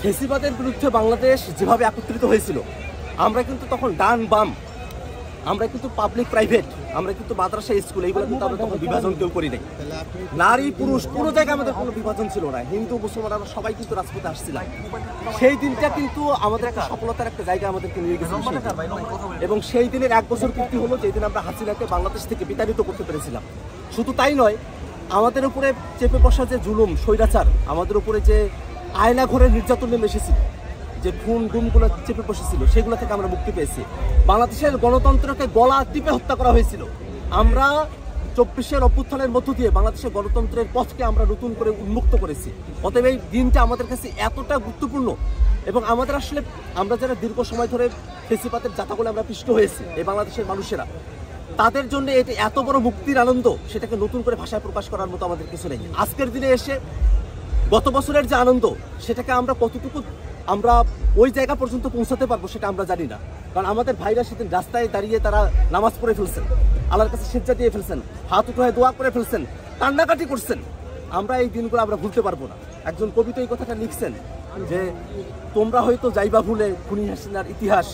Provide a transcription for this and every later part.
ফেসিবাদের বিরুদ্ধে বাংলাদেশ যেভাবে একত্রিত হয়েছিল, আমরা কিন্তু তখন ডান বাম, আমরা কিন্তু পাবলিক প্রাইভেট, আমরা কিন্তু মাদ্রাসা স্কুল, এইগুলো কিন্তু আমরা তখন বিভাজন কেউ করি নাই। নারী পুরুষ কোনো জায়গায় আমাদের কোনো বিভাজন ছিল না। হিন্দু মুসলমান আমরা সবাই কিন্তু রাজপথে আসছিলাম। সেই দিনটা কিন্তু আমাদের একটা সফলতার একটা জায়গা আমাদেরকে নিয়ে গেছে। এবং সেই দিনের 1 বছর পূর্তি হলো যেদিন আমরা হাসিনাকে বাংলাদেশ থেকে বিতাড়িত করতে পেরেছিলাম। শুধু তাই নয়, আমাদের উপরে চেপে বসা যে জুলুম স্বৈরাচার, আমাদের উপরে যে আয়না ঘরের নির্যাতন নেমে এসেছিল, যে খুন গুমগুলো চেপে বসেছিল, সেগুলো থেকে আমরা মুক্তি পেয়েছি। বাংলাদেশের গণতন্ত্রকে গলা টিপে হত্যা করা হয়েছিল। আমরা 24-এর অভ্যুত্থানের মধ্য দিয়ে বাংলাদেশের গণতন্ত্রের পথকে আমরা নতুন করে উন্মুক্ত করেছি। অতএব এই দিনটা আমাদের কাছে এতটা গুরুত্বপূর্ণ। এবং আমাদের আসলে আমরা যারা দীর্ঘ সময় ধরে ফেসিবাদের জাতাগুলো আমরা পিষ্ট হয়েছি, এই বাংলাদেশের মানুষেরা, তাদের জন্য এটা এত বড় মুক্তির আনন্দ, সেটাকে নতুন করে ভাষায় প্রকাশ করার মতো আমাদের কিছু নেই। আজকের দিনে এসে গত বছরের যে আনন্দ, সেটাকে আমরা কতটুকু আমরা ওই জায়গা পর্যন্ত পৌঁছাতে পারবো সেটা আমরা জানি না। কারণ আমাদের ভাইরা সেদিন রাস্তায় দাঁড়িয়ে তারা নামাজ পড়ে ফেলছেন, আল্লাহর কাছে সিজদা দিয়ে ফেলছেন, হাত উঠে দোয়া করে ফেলছেন, কান্নাকাটি করছেন। আমরা এই দিনগুলো আমরা ভুলতে পারবো না। একজন কবি তো এই কথাটা লিখছেন যে, তোমরা হয়তো যাইবা ভুলে খুনি হাসিনার ইতিহাস,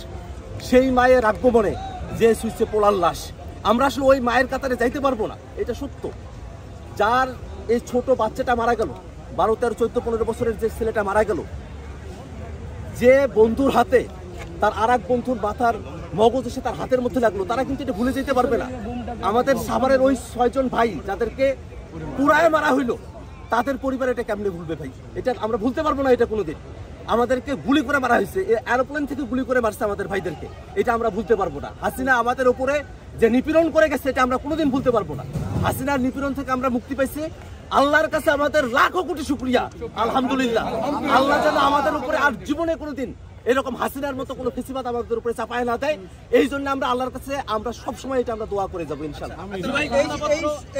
সেই মায়ের রাখবো মনে যে সুইচে পোলার লাশ। আমরা আসলে ওই মায়ের কাতারে যাইতে পারবো না, এটা সত্য। যার এই ছোট বাচ্চাটা মারা গেল, 12, 13, 14, 15 বছরের যে ছেলেটা মারা গেল, যে বন্ধুর হাতে তার আর এক বন্ধুর মাথার মগজ এসে তার হাতের মধ্যে লাগলো, তারা কিন্তু এটা ভুলে যেতে পারবে না। আমাদের সাভারের ওই 6 জন ভাই যাদেরকে পুরায় মারা হইলো, তাদের পরিবার এটা কেমনে ভুলবে ভাই? এটা আমরা ভুলতে পারবো না। এটা কোনোদিন আমাদেরকে গুলি করে মারা হয়েছে, এরোপ্লেন থেকে গুলি করে মারছে আমাদের ভাইদেরকে, এটা আমরা ভুলতে পারবো না। হাসিনা আমাদের উপরে যে নিপীড়ন করে গেছে, এটা আমরা কোনোদিন ভুলতে পারবো না। হাসিনার নিপীড়ন থেকে আমরা মুক্তি পাইছি। আল্লাহর কাছে আমাদের লাখো কোটি শুকরিয়া, আলহামদুলিল্লাহ। আল্লাহ যেন আমাদের উপরে আর জীবনে কোনোদিন এরকম হাসিনার মতো কোনো ফেসিবাদ আমাদের উপরে চাপায় না দেয়। এই জন্য আমরা আল্লাহর কাছে আমরা সবসময় এটা আমরা দোয়া করে যাবো ইনশাআল্লাহ।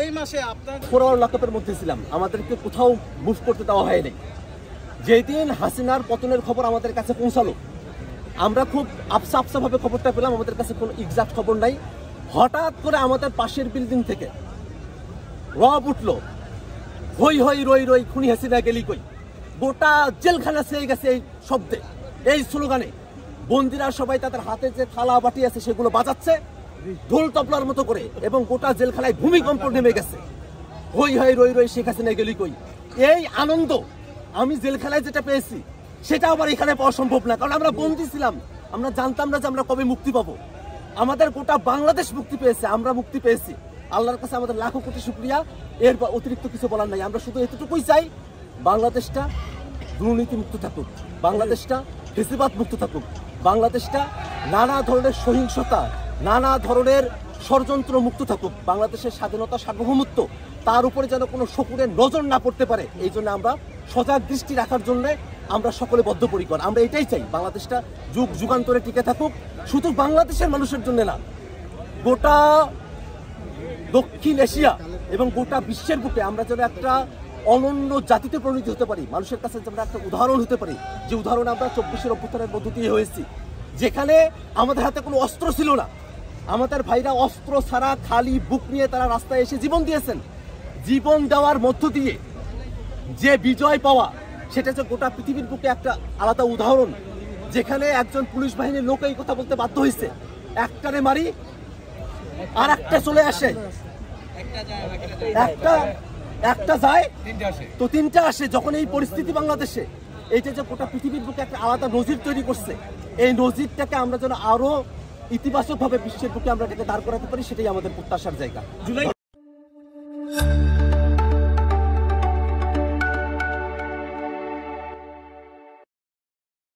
এই মাসে আপনার ফোরার লকআপের মধ্যে ছিলাম, আমাদেরকে কোথাও মুভ করতে দেওয়া হয়নি। যেদিন হাসিনার পতনের খবর আমাদের কাছে পৌঁছালো, আমরা খুব আফসা ভাবে খবরটা পেলাম। আমাদের কাছে কোনো এক্সাক্ট খবর নাই। হঠাৎ করে আমাদের পাশের বিল্ডিং থেকে রব উঠলো, হই হই রই রই খুনি হাসিনা গেলি কই। গোটা জেলখানা ছেয়ে গেছে এই শব্দে, এই স্লোগানে। বন্দিরা সবাই তাদের হাতে যে থালা বাটি আছে সেগুলো বাজাচ্ছে ঢোল তবলার মতো করে, এবং গোটা জেলখানায় ভূমিকম্প নেমে গেছে। হই হই রই রই শেখ হাসিনা গেলি কই। এই আনন্দ আমি জেলখানায় যেটা পেয়েছি, সেটা আবার এখানে পাওয়া সম্ভব না। কারণ আমরা বন্দী ছিলাম, আমরা জানতাম না যে আমরা কবে মুক্তি পাবো। আমাদের গোটা বাংলাদেশ মুক্তি পেয়েছে, আমরা মুক্তি পেয়েছি। আল্লাহর কাছে আমাদের লাখো কোটি শুকরিয়া। এর অতিরিক্ত কিছু বলার নাই। আমরা শুধু এতটুকুই চাই, বাংলাদেশটা দুর্নীতি মুক্ত থাকুক, বাংলাদেশটা ফেসিবাদ মুক্ত থাকুক, বাংলাদেশটা নানা ধরনের সহিংসতা, নানা ধরনের ষড়যন্ত্র মুক্ত থাকুক। বাংলাদেশের স্বাধীনতা, সার্বভৌমত্ব, তার উপরে যেন কোনো শকুনের নজর না পড়তে পারে, এই জন্য আমরা সজাগ দৃষ্টি রাখার জন্য আমরা সকলে বদ্ধপরিকর। আমরা এটাই চাই, বাংলাদেশটা যুগ যুগান্তরে টিকে থাকুক। শুধু বাংলাদেশের মানুষের জন্য না, গোটা দক্ষিণ এশিয়া এবং গোটা বিশ্বের বুকে আমরা যেন একটা অনন্য জাতিতে পরিণত হতে পারি, মানুষের কাছে যেন একটা উদাহরণ হতে পারি। যে উদাহরণ আমরা 24-এর অভ্যুত্থানের মধ্য দিয়ে হয়েছি, যেখানে আমাদের হাতে কোনো অস্ত্র ছিল না। আমাদের ভাইরা অস্ত্র ছাড়া খালি বুক নিয়ে তারা রাস্তায় এসে জীবন দিয়েছেন। জীবন দেওয়ার মধ্য দিয়ে যে বিজয় পাওয়া, সেটা যে গোটা পৃথিবীর বুকে একটা আলাদা উদাহরণ। যেখানে একজন পুলিশ বাহিনীর লোক এই কথা বলতে বাধ্য হয়েছে, একটারে মারি আর একটা চলে আসে, একটা যায় তো 3টা আসে। যখন এই পরিস্থিতি বাংলাদেশে, এইটা যে গোটা পৃথিবীর বুকে একটা আলাদা নজির তৈরি করছে, এই নজিরটাকে আমরা যেন আরো ইতিবাচক ভাবে বিশ্বের বুকে আমরা এটাকে দাঁড় করাতে পারি, সেটাই আমাদের প্রত্যাশার জায়গা।